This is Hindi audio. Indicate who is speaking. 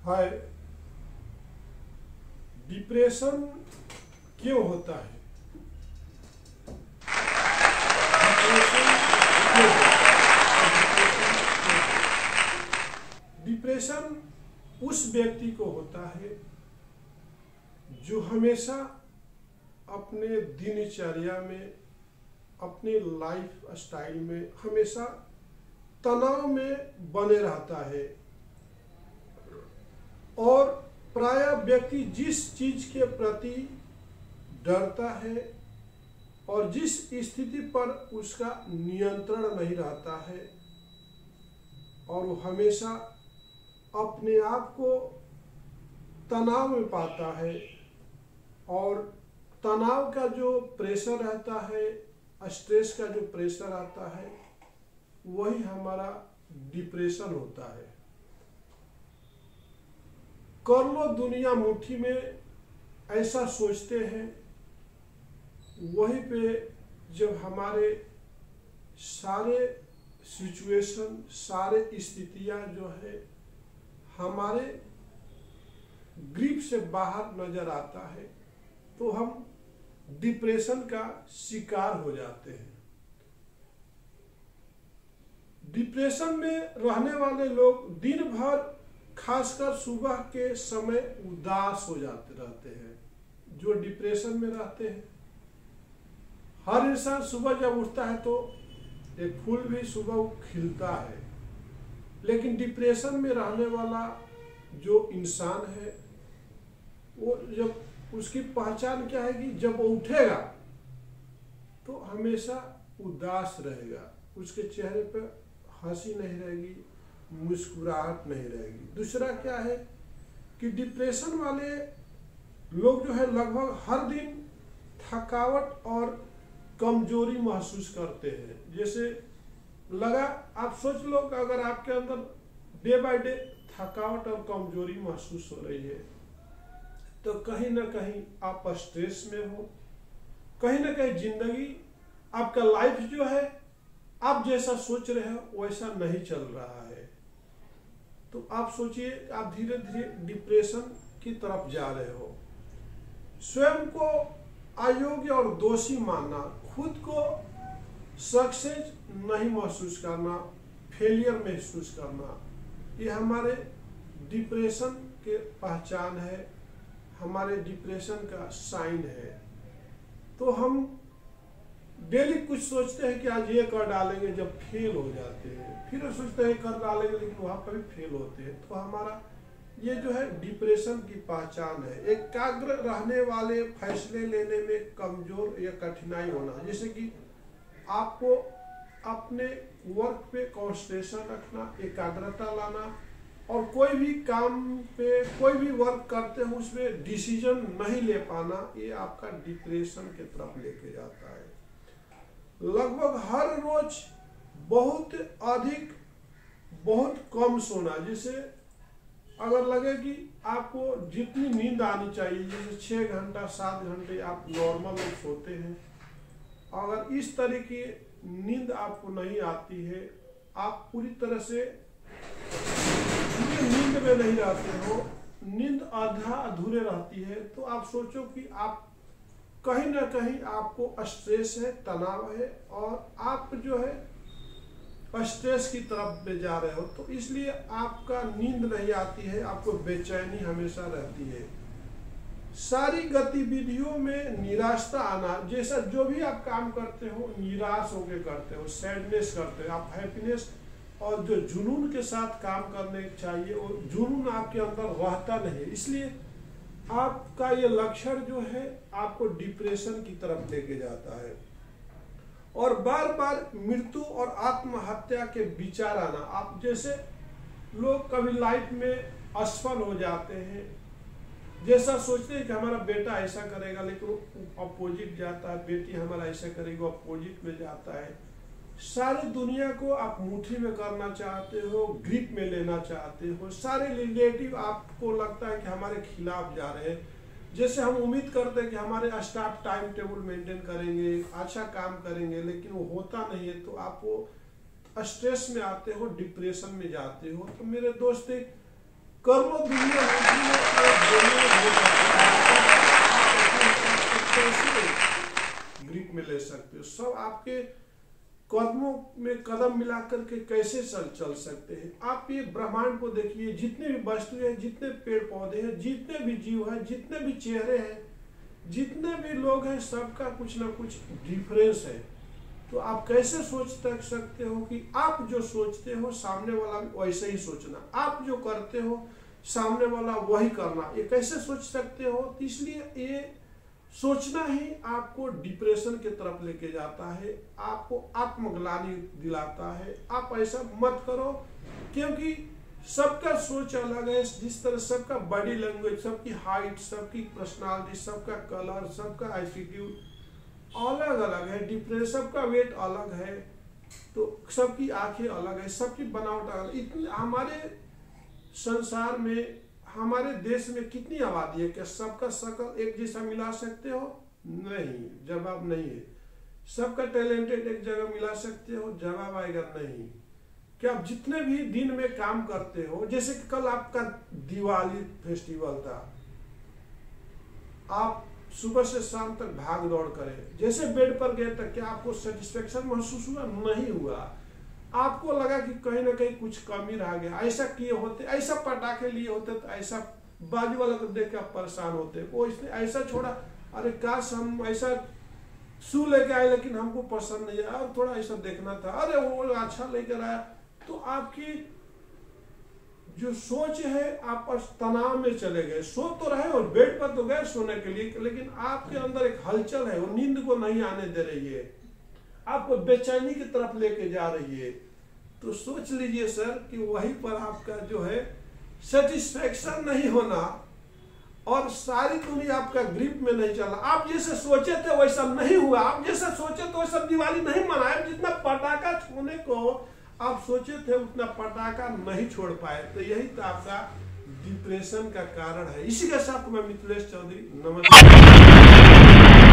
Speaker 1: हाय, डिप्रेशन क्यों होता है? डिप्रेशन उस व्यक्ति को होता है जो हमेशा अपने दिनचर्या में, अपने लाइफ स्टाइल में हमेशा तनाव में बने रहता है और प्रायः व्यक्ति जिस चीज के प्रति डरता है और जिस स्थिति पर उसका नियंत्रण नहीं रहता है और वो हमेशा अपने आप को तनाव में पाता है और तनाव का जो प्रेशर रहता है, स्ट्रेस का जो प्रेशर आता है, वही हमारा डिप्रेशन होता है। कर लो दुनिया मुट्ठी में, ऐसा सोचते हैं, वहीं पे जब हमारे सारे सिचुएशन, सारे स्थितियां जो है हमारे ग्रिप से बाहर नजर आता है तो हम डिप्रेशन का शिकार हो जाते हैं। डिप्रेशन में रहने वाले लोग दिन भर, खासकर सुबह के समय, उदास हो जाते रहते हैं। जो डिप्रेशन में रहते हैं, हर इंसान सुबह जब उठता है तो एक फूल भी सुबह खिलता है, लेकिन डिप्रेशन में रहने वाला जो इंसान है वो जब उसकी पहचान क्या है कि जब वो उठेगा तो हमेशा उदास रहेगा, उसके चेहरे पर हंसी नहीं रहेगी, मुस्कुराहट नहीं रहेगी। दूसरा क्या है कि डिप्रेशन वाले लोग जो है लगभग हर दिन थकावट और कमजोरी महसूस करते हैं। जैसे लगा, आप सोच लो कि अगर आपके अंदर डे बाय डे थकावट और कमजोरी महसूस हो रही है तो कहीं ना कहीं आप स्ट्रेस में हो, कहीं ना कहीं जिंदगी, आपका लाइफ जो है आप जैसा सोच रहे हो वैसा नहीं चल रहा है। तो आप सोचिए आप धीरे धीरे डिप्रेशन की तरफ जा रहे हो। स्वयं को अयोग्य और दोषी मानना, खुद को सक्सेस नहीं महसूस करना, फेलियर महसूस करना, ये हमारे डिप्रेशन के पहचान है, हमारे डिप्रेशन का साइन है। तो हम डेली कुछ सोचते हैं कि आज ये कर डालेंगे, जब फेल हो जाते हैं, फिर सोचते हैं कर डालेंगे लेकिन वहां पर भी फेल होते हैं। तो हमारा ये जो है डिप्रेशन की पहचान है। एकाग्र रहने वाले, फैसले लेने में कमजोर या कठिनाई होना, जैसे कि आपको अपने वर्क पे कंसंट्रेशन रखना, एकाग्रता लाना और कोई भी काम पे, कोई भी वर्क करते हो उसमें डिसीजन नहीं ले पाना, ये आपका डिप्रेशन की तरफ लेके जाता है। लगभग हर रोज बहुत अधिक, बहुत कम सोना, जैसे अगर लगे कि आपको जितनी नींद आनी चाहिए, जैसे 6 घंटा 7 घंटे आप नॉर्मल में सोते हैं, अगर इस तरह की नींद आपको नहीं आती है, आप पूरी तरह से नींद में नहीं रहते हो, नींद आधा अधूरे रहती है, तो आप सोचो कि आप कहीं ना कहीं आपको स्ट्रेस है, तनाव है और आप जो है स्ट्रेस की तरफ में जा रहे हो। तो इसलिए आपका नींद नहीं आती है, आपको बेचैनी हमेशा रहती है। सारी गतिविधियों में निराशा आना, जैसा जो भी आप काम करते हो निराश होकर करते हो, सैडनेस करते हो, आप हैप्पीनेस और जो जुनून के साथ काम करने चाहिए वो जुनून आपके अंदर रहता नहीं, इसलिए आपका ये लक्षण जो है आपको डिप्रेशन की तरफ लेके जाता है। और बार बार मृत्यु और आत्महत्या के विचार आना, आप जैसे लोग कभी लाइफ में असफल हो जाते हैं, जैसा सोचते हैं कि हमारा बेटा ऐसा करेगा लेकिन वो अपोजिट जाता है, बेटी हमारा ऐसा करेगी वो अपोजिट में जाता है। सारी दुनिया को आप मुट्ठी में करना चाहते हो, ग्रिप में लेना चाहते हो, सारे रिलेटिव आपको लगता है कि हमारे खिलाफ जा रहे हैं। जैसे हम उम्मीद करते हैं कि हमारे स्टाफ टाइम टेबल मेंटेन करेंगे, अच्छा काम करेंगे, लेकिन वो होता नहीं है, तो आप वो स्ट्रेस में आते हो, डिप्रेशन में जाते हो। तो मेरे दोस्त कर्मों दुनिया होती है और दोनों कैसे ग्रिप में ले सकते हो, सब आपके कदमों में कदम मिला करके कैसे चल सकते हैं। आप ये ब्रह्मांड को देखिए, जितने भी वस्तु है, जितने पेड़ पौधे हैं, जितने भी जीव हैं, जितने भी चेहरे हैं, जितने भी लोग हैं, सबका कुछ ना कुछ डिफरेंस है। तो आप कैसे सोच सकते हो कि आप जो सोचते हो सामने वाला भी वैसे ही सोचना, आप जो करते हो सामने वाला वही करना, ये कैसे सोच सकते हो। इसलिए ये सोचना ही आपको डिप्रेशन की तरफ लेके जाता है, आपको आत्मग्लानि दिलाता है। आप ऐसा मत करो, क्योंकि सबका सोच अलग है। जिस तरह सबका बॉडी लैंग्वेज, सबकी हाइट, सबकी पर्सनालिटी, सबका कलर, सबका एटीट्यूड अलग अलग है, डिफरेंस, सबका वेट अलग है, तो सबकी आंखें अलग है, सबकी बनावट अलग। इतनी हमारे संसार में, हमारे देश में कितनी आबादी है, क्या सबका शक्ल एक जैसा मिला सकते हो? नहीं, जवाब नहीं है। सबका टैलेंटेड एक जगह मिला सकते हो? जवाब आएगा नहीं। क्या आप जितने भी दिन में काम करते हो, जैसे कि कल आपका दिवाली फेस्टिवल था, आप सुबह से शाम तक भाग दौड़ करें, जैसे बेड पर गए तक क्या आपको सेटिस्फेक्शन महसूस हुआ? नहीं हुआ। आपको लगा कि कहीं ना कहीं कुछ कमी रह गया। ऐसा किए होते, ऐसा पटाखे लिए होते तो ऐसा बाजू वाला को देख के आप परेशान होते, वो इसने ऐसा छोड़ा, अरे काश हम ऐसा शू लेके आए लेकिन हमको पसंद नहीं आया, और थोड़ा ऐसा देखना था, अरे वो अच्छा लेकर आया। तो आपकी जो सोच है, आप तनाव में चले गए। सो तो रहे और बेड पर तो गए सोने के लिए, लेकिन आपके अंदर एक हलचल है, वो नींद को नहीं आने दे रही है, आपको बेचैनी की तरफ लेके जा रही है। तो सोच लीजिए सर कि वहीं पर आपका जो है सेटिस्फेक्शन नहीं होना, और सारी दुनिया आपका ग्रिप में नहीं चला। आप जैसे सोचे थे वैसा नहीं हुआ, आप जैसे सोचे तो वैसा दिवाली नहीं मनाए, जितना पटाखा छोड़ने को आप सोचे थे उतना पटाखा नहीं छोड़ पाए। तो यही तो आपका डिप्रेशन का कारण है। इसी के साथ मैं मिथिलेश चौधरी, नमस्कार।